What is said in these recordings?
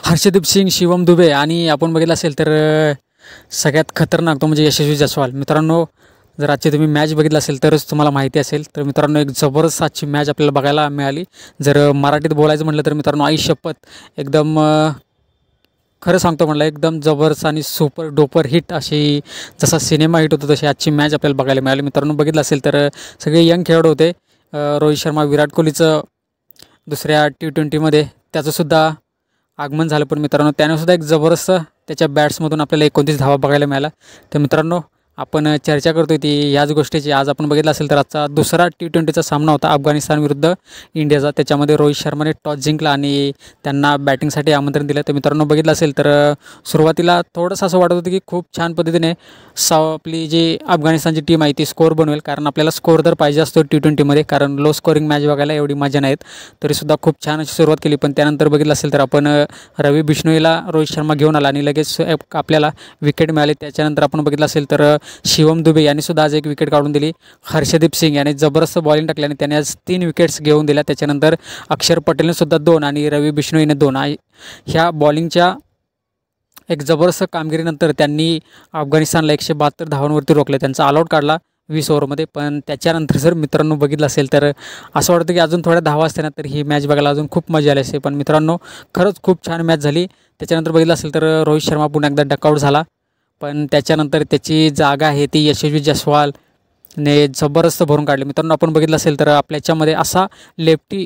हर्षदीप सिंग, शिवम दुबे आणि आपण बघितलं असेल तर सगळ्यात खतरनाक तो म्हणजे यशस्वी जायसवाल. मित्रांनो, जर आजची तुम्ही मॅच बघितलं असेल तरच तुम्हाला माहिती असेल. तर मित्रांनो, एक जबरदस्त आजची मॅच आपल्याला बघायला मिळाली. जर मराठीत बोलायचं म्हटलं तर मित्रांनो, आई शपथ एकदम खरं सांगतो म्हटलं एकदम जबरदस्त आणि सुपर डोपर हिट अशी, जसा सिनेमा हिट होतो तशी आजची मॅच आपल्याला बघायला मिळाली. मित्रांनो, बघितलं असेल तर सगळे यंग खेळाडू होते. रोहित शर्मा, विराट कोहलीचं दुसऱ्या T20मध्ये त्याचंसुद्धा आगमन झालं. पण मित्रांनो, त्यानेसुद्धा एक जबरदस्त त्याच्या बॅट्समधून आपल्याला 29 धावा बघायला मिळाला. तर मित्रांनो, आपण चर्चा करतोय ती ह्याच गोष्टीची. आज आपण बघितलं असेल तर आजचा दुसरा T20चा सामना होता अफगाणिस्तान विरुद्ध इंडियाचा. त्याच्यामध्ये रोहित शर्माने टॉस जिंकला आणि त्यांना बॅटिंगसाठी आमंत्रण दिलं. तर मित्रांनो, बघितलं असेल तर सुरुवातीला थोडंसं असं वाटत होतं की खूप छान पद्धतीने आपली जी अफगाणिस्तानची टीम आहे ती स्कोअर बनवेल, कारण आपल्याला स्कोअर तर पाहिजे असतो T20मध्ये, कारण लो स्कोरिंग मॅच बघायला एवढी मजा नाहीत. तरीसुद्धा खूप छान अशी सुरुवात केली. पण त्यानंतर बघितलं असेल तर आपण रवी बिश्नोईला रोहित शर्मा घेऊन आला आणि लगेच आपल्याला विकेट मिळाली. त्याच्यानंतर आपण बघितलं असेल तर शिवम दुबे यांनीसुद्धा आज एक विकेट काढून दिली. हर्षदीप सिंग याने जबरदस्त बॉलिंग टाकली आणि त्याने आज 3 विकेट्स घेऊन दिल्या. त्याच्यानंतर अक्षर पटेलने सुद्धा 2 आणि रवी बिश्नोईने 2. ह्या बॉलिंगच्या एक जबरदस्त कामगिरीनंतर त्यांनी अफगाणिस्तानला 172 धावांवरती रोखले. त्यांचा ऑलआउट काढला 20 ओव्हरमध्ये. पण त्याच्यानंतर जर मित्रांनो बघितलं असेल तर असं वाटतं की अजून थोड्या धावा असते ना तर ही मॅच बघायला अजून खूप मजा आली असते. पण मित्रांनो, खरंच खूप छान मॅच झाली. त्याच्यानंतर बघितलं असेल तर रोहित शर्मा पुन्हा एकदा डकआउट झाला. पण त्याच्यानंतर त्याची जागा आहे ती यशस्वी जायसवालने जबरदस्त भरून काढली. मित्रांनो, आपण बघितलं असेल तर आपल्या याच्यामध्ये असा लेफ्टी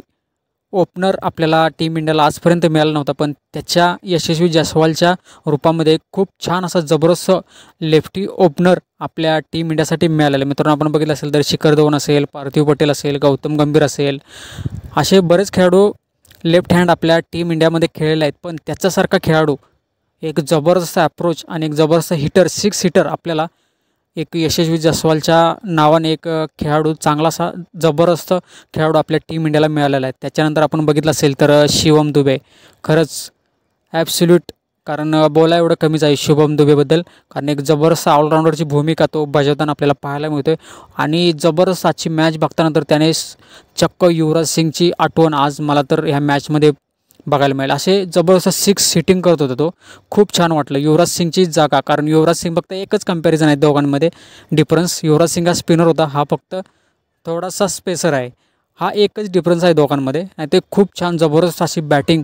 ओपनर आपल्याला टीम इंडियाला आजपर्यंत मिळाला नव्हता. पण त्याच्या यशस्वी जायसवालच्या रूपामध्ये खूप छान असा जबरदस्त लेफ्टी ओपनर आपल्या टीम इंडियासाठी मिळालेलं. मित्रांनो, आपण बघितलं असेल तर शिखर धवन असेल, पार्थिव पटेल असेल, गौतम गंभीर असेल, असे बरेच खेळाडू लेफ्ट हँड आपल्या टीम इंडियामध्ये खेळलेले आहेत. पण त्याच्यासारखा खेळाडू, एक जबरदस्त अप्रोच आणि एक जबरदस्त हिटर, 6 हिटर आपल्याला एक यशस्वी जायसवालच्या नावाने एक खेळाडू, चांगलासा जबरदस्त खेळाडू आपल्या टीम इंडियाला मिळालेला आहे. त्याच्यानंतर आपण बघितलं असेल तर शिवम दुबे, खरंच ॲब्सोल्यूट, कारण बोला एवढं कमीच आहे शिवम दुबेबद्दल, कारण एक जबरदस्त ऑलराऊंडरची भूमिका तो बजावताना आपल्याला पाहायला मिळतोय. आणि जबरदस्त आजची मॅच बघतानंतर त्याने चक्क युवराज सिंगची आठवण आज मला तर ह्या मॅचमध्ये बघायला मिळेल. असे जबरदस्त 6 हिटिंग करत होता तो. खूप छान वाटलं. युवराज सिंगची जागा, कारण युवराज सिंग फक्त एकच कंपॅरिझन आहे दोघांमध्ये डिफरन्स. युवराज सिंग हा स्पिनर होता, हा फक्त थोडासा स्पेसर आहे. हा एकच डिफरन्स आहे दोघांमध्ये. आणि ते खूप छान जबरदस्त अशी बॅटिंग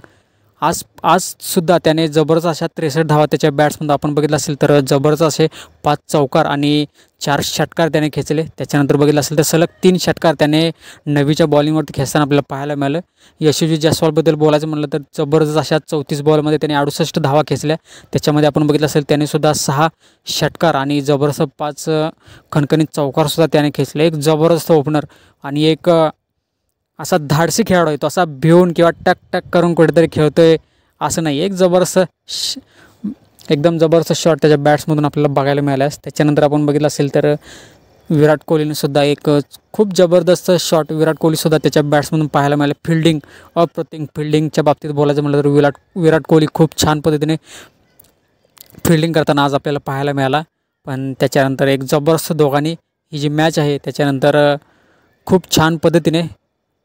आजसुद्धा त्याने जबरदस्त अशा 63 धावा त्याच्या बॅट्समध्ये आपण बघितलं असेल तर जबरदस्त असे 5 चौकार आणि 4 षटकार त्याने खेचले. त्याच्यानंतर बघितलं असेल तर सलग 3 षटकार त्याने नवीच्या बॉलिंगवरती खेचताना आपल्याला पाहायला मिळालं. यशस्वी जायसवालबद्दल बोलायचं म्हटलं तर जबरदस्त अशा 34 बॉलमध्ये त्याने 68 धावा खेचल्या. त्याच्यामध्ये आपण बघितलं असेल त्यानेसुद्धा 6 षटकार आणि जबरदस्त 5 खणखणीत चौकारसुद्धा त्याने खेचले. एक जबरदस्त ओपनर आणि एक असा धाडसी खेळाडू आहे तो, असा भिवून किंवा टक टक करून कुठेतरी खेळतोय असं नाही. एक जबरदस्त एकदम जबरदस्त शॉट त्याच्या बॅट्समधून आपल्याला बघायला मिळाल्यास. त्याच्यानंतर आपण बघितलं असेल तर विराट कोहलीने सुद्धा एक खूप जबरदस्त शॉट विराट कोहलीसुद्धा त्याच्या बॅट्समधून पाहायला मिळाले. फिल्डिंग, अप्रतिम फिल्डिंगच्या बाबतीत बोलायचं म्हटलं तर विराट कोहली खूप छान पद्धतीने फिल्डिंग करताना आज आपल्याला पाहायला मिळाला. पण त्याच्यानंतर एक जबरदस्त दोघांनी ही जी मॅच आहे त्याच्यानंतर खूप छान पद्धतीने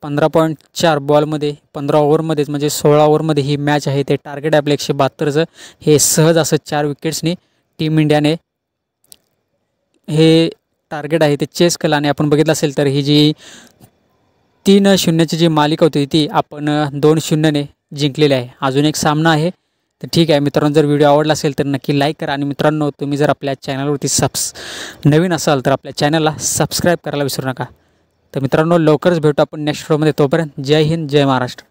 15.4 बॉलमध्ये 15 ओव्हरमध्येच म्हणजे 16 ओव्हरमध्ये ही मॅच आहे. ते टार्गेट आपलं 172चं हे सहज असं 4 विकेट्सनी टीम इंडियाने हे टार्गेट आहे ते चेस केलं. आणि आपण बघितलं असेल तर ही जी 3-0ची जी मालिका होती ती आपण 2-0ने जिंकलेली आहे. अजून एक सामना आहे. तर ठीक आहे मित्रांनो, जर व्हिडिओ आवडला असेल तर नक्की लाईक करा. आणि मित्रांनो, तुम्ही जर आपल्या चॅनलवरती नवीन असाल तर आपल्या चॅनलला सबस्क्राईब करायला विसरू नका. तर मित्रांनो, लवकरच भेटू आपण नेक्स्ट व्हिडिओमध्ये. तोपर्यंत जय हिंद, जय महाराष्ट्र.